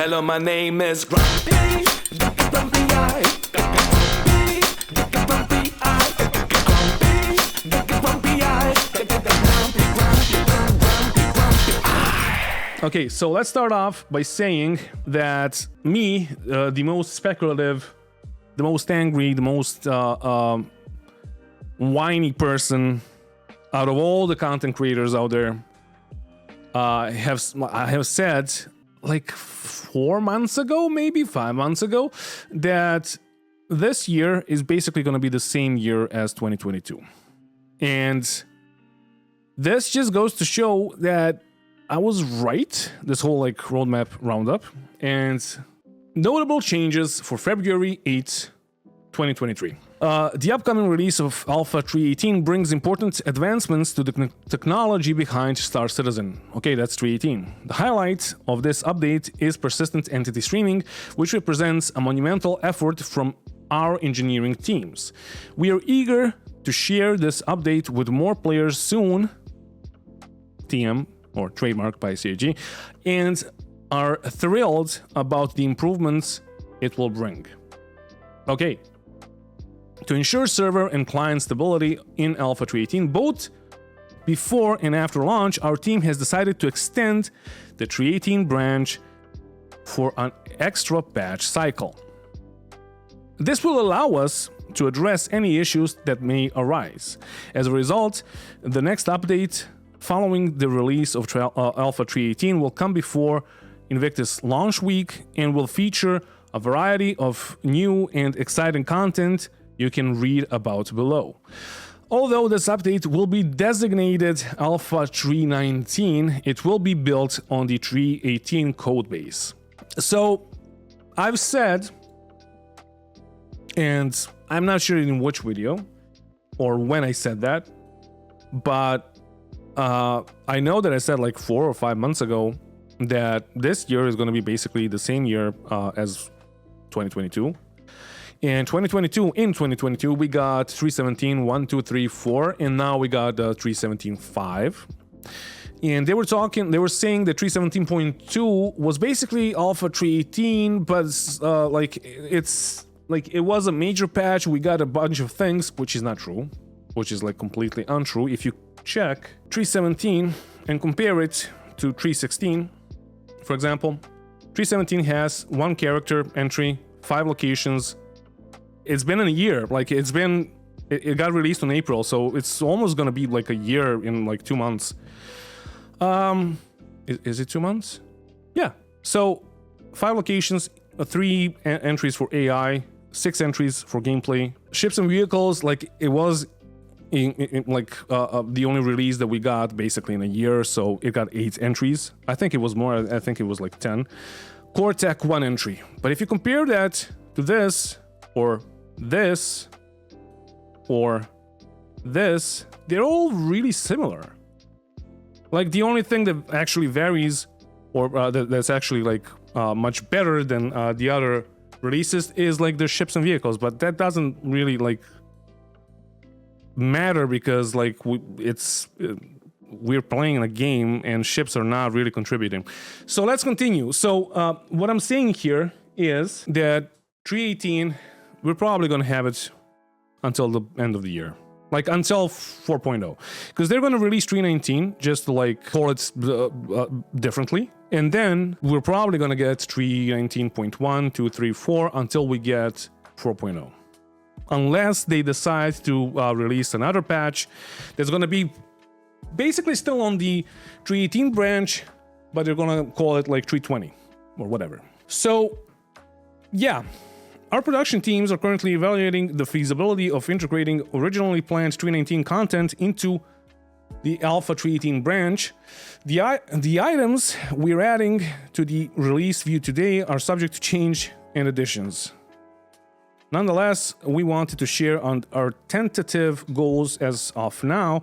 Hello, my name is Grumpy. Grumpy Eye. Grumpy Eye. Grumpy Eye. Okay, so let's start off by saying that me, the most speculative, the most angry, the most whiny person out of all the content creators out there, I have said like 4 months ago, maybe 5 months ago, that this year is basically going to be the same year as 2022. And this just goes to show that I was right, this whole like roadmap roundup, and notable changes for February 8, 2023. The upcoming release of Alpha 3.18 brings important advancements to the technology behind Star Citizen. Okay, that's 3.18. The highlight of this update is persistent entity streaming, which represents a monumental effort from our engineering teams. We are eager to share this update with more players soon, TM, or trademark by CIG, and are thrilled about the improvements it will bring. Okay. To ensure server and client stability in Alpha 3.18, both before and after launch, our team has decided to extend the 3.18 branch for an extra patch cycle. This will allow us to address any issues that may arise. As a result, the next update following the release of Alpha 3.18 will come before Invictus launch week and will feature a variety of new and exciting content you can read about below. Although this update will be designated Alpha 3.19, it will be built on the 3.18 codebase. So I've said, and I'm not sure in which video or when I said that, but I know that I said like 4 or 5 months ago that this year is going to be basically the same year as 2022. In 2022, we got 3.17, 1, 2, 3, 4, and now we got 3.17.5. And they were saying that 3.17.2 was basically Alpha 3.18, but it was a major patch. We got a bunch of things, which is not true, which is like completely untrue. If you check 3.17 and compare it to 3.16, for example, 3.17 has 1 character entry, 5 locations. It's been a year, like it got released in April, so it's almost gonna be like a year in like 2 months. Is it 2 months? Yeah. So 5 locations, 3 entries for AI, 6 entries for gameplay. Ships and vehicles, like it was the only release that we got basically in a year, so it got 8 entries. I think it was more. I think it was like 10. Core tech 1 entry. But if you compare that to this or this or this, they're all really similar. Like the only thing that actually varies or that's actually like much better than the other releases is like the ships and vehicles, but that doesn't really like matter because like we're playing a game and ships are not really contributing. So let's continue. So what I'm saying here is that 3.18, we're probably going to have it until the end of the year, like until 4.0, because they're going to release 3.19 just to like call it differently, and then we're probably going to get 3.19.1, 2, 3, 4 until we get 4.0, unless they decide to release another patch that's going to be basically still on the 3.18 branch, but they're going to call it like 3.20 or whatever. So yeah. Our production teams are currently evaluating the feasibility of integrating originally planned 3.19 content into the Alpha 3.18 branch. The items we're adding to the release view today are subject to change and additions. Nonetheless, we wanted to share on our tentative goals as of now,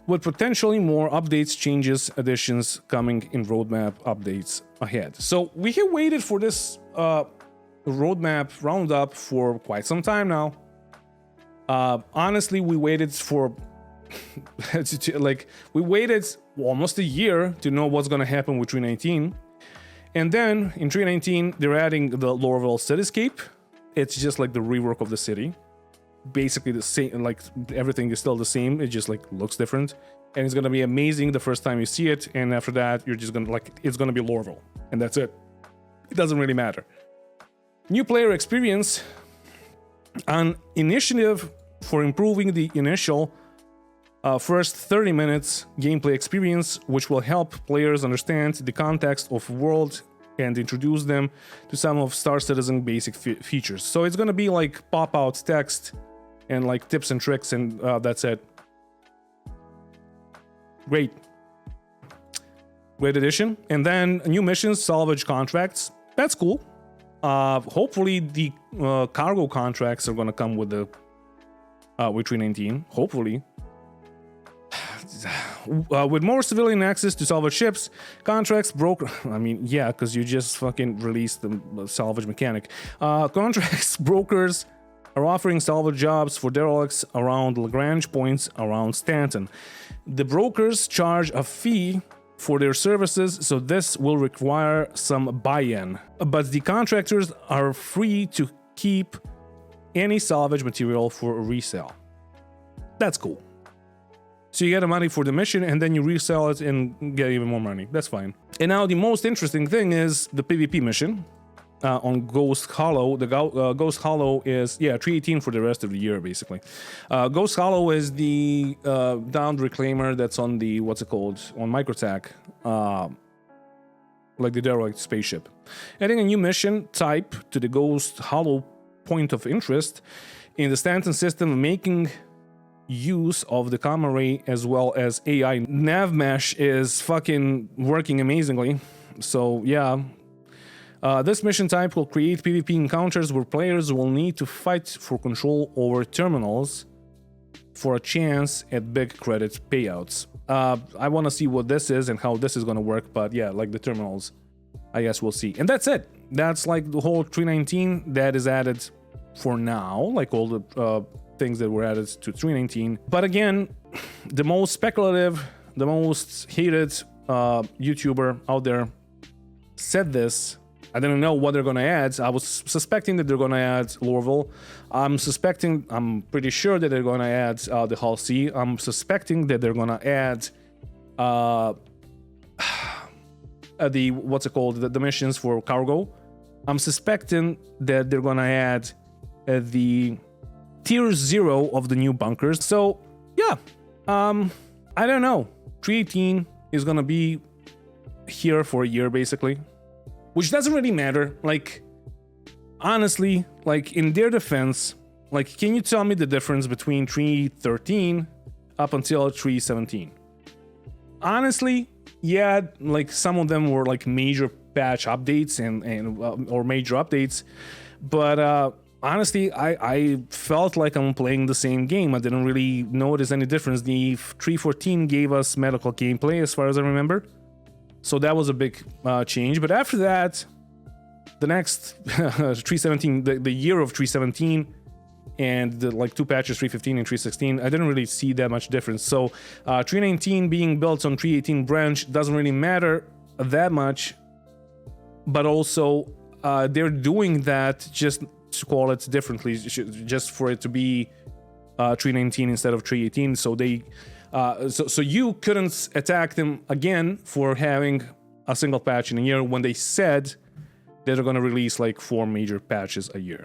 with potentially more updates, changes, additions coming in roadmap updates ahead. So we have waited for this roadmap roundup for quite some time now. Honestly, we waited for we waited almost a year to know what's going to happen with 3.19, And then in 3.19, they're adding the Lorville cityscape. It's just like the rework of the city. Basically the same, like everything is still the same. It just like looks different. And it's gonna be amazing the first time you see it. And after that, you're just gonna like, it's gonna be Lorville. And that's it. It doesn't really matter. New player experience. An initiative for improving the initial first 30 minutes gameplay experience, which will help players understand the context of world and introduce them to some of Star Citizen basic features. So it's gonna be like pop-out text and like tips and tricks, and that's it. Great addition. And then new missions, salvage contracts. That's cool. Hopefully the cargo contracts are gonna come with the with 3.19. Hopefully. With more civilian access to salvage ships, contracts broker. I mean, yeah, because you just fucking released the salvage mechanic. Contracts brokers are offering salvage jobs for derelicts around Lagrange points around Stanton. The brokers charge a fee for their services, so this will require some buy-in. But the contractors are free to keep any salvage material for resale. That's cool. So you get the money for the mission and then you resell it and get even more money. That's fine. And now the most interesting thing is the PvP mission on Ghost Hollow. The Ghost Hollow is, 3.18 for the rest of the year, basically. Ghost Hollow is the downed reclaimer that's on the, on Microtac, like the derelict spaceship. Adding a new mission type to the Ghost Hollow point of interest in the Stanton system, making use of the comm array as well as AI. Nav mesh is fucking working amazingly. So yeah, this mission type will create PvP encounters where players will need to fight for control over terminals for a chance at big credit payouts. I want to see what this is and how this is going to work, but yeah, like the terminals, I guess we'll see. And that's it. That's like the whole 3.19 that is added for now, like all the things that were added to 3.19. But again, the most speculative, the most hated YouTuber out there said this. I didn't know what they're gonna add. I was suspecting that they're gonna add Lorville. I'm pretty sure that they're gonna add the Hull C. I'm suspecting that they're gonna add the missions for cargo. I'm suspecting that they're gonna add the tier 0 of the new bunkers. So yeah, I don't know. 3.18 is gonna be here for a year basically, which doesn't really matter. Like, honestly, like in their defense, like, can you tell me the difference between 3.13 up until 3.17? Honestly, yeah, like some of them were like major patch updates or major updates, but honestly, I felt like I'm playing the same game. I didn't really notice any difference. The 3.14 gave us medical gameplay, as far as I remember. So that was a big change. But after that, the next 3.17, the year of 3.17, and the like 2 patches, 3.15 and 3.16, I didn't really see that much difference. So 3.19 being built on 3.18 branch doesn't really matter that much. But also, they're doing that just to call it differently, just for it to be 3.19 instead of 3.18. So they so you couldn't attack them again for having a single patch in a year when they said they're going to release like 4 major patches a year.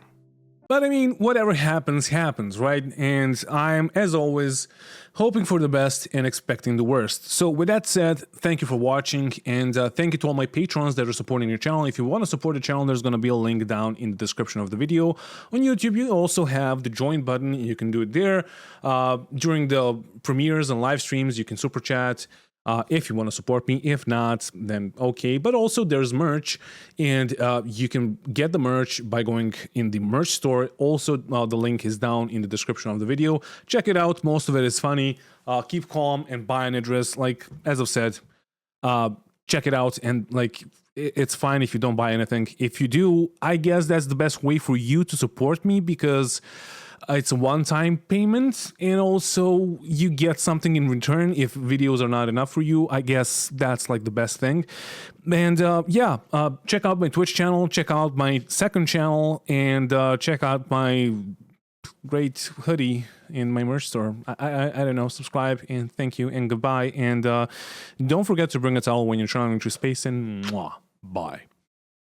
But I mean, whatever happens, happens, right? And I'm, as always, hoping for the best and expecting the worst. So with that said, thank you for watching, and thank you to all my patrons that are supporting your channel. If you want to support the channel, there's going to be a link down in the description of the video. On YouTube, you also have the join button. You can do it there. During the premieres and live streams, you can super chat. If you want to support me. If not, then okay. But also there's merch, and you can get the merch by going in the merch store. Also, the link is down in the description of the video. Check it out. Most of it is funny. Keep calm and buy an address. Like, as I've said, check it out, and like, it's fine if you don't buy anything. If you do, I guess that's the best way for you to support me, because It's a one-time payment, and also you get something in return if videos are not enough for you. I guess that's like the best thing. And check out my Twitch channel, check out my second channel, and check out my great hoodie in my merch store. I don't know. Subscribe, and thank you, and goodbye. And don't forget to bring a towel when you're traveling through space, and bye.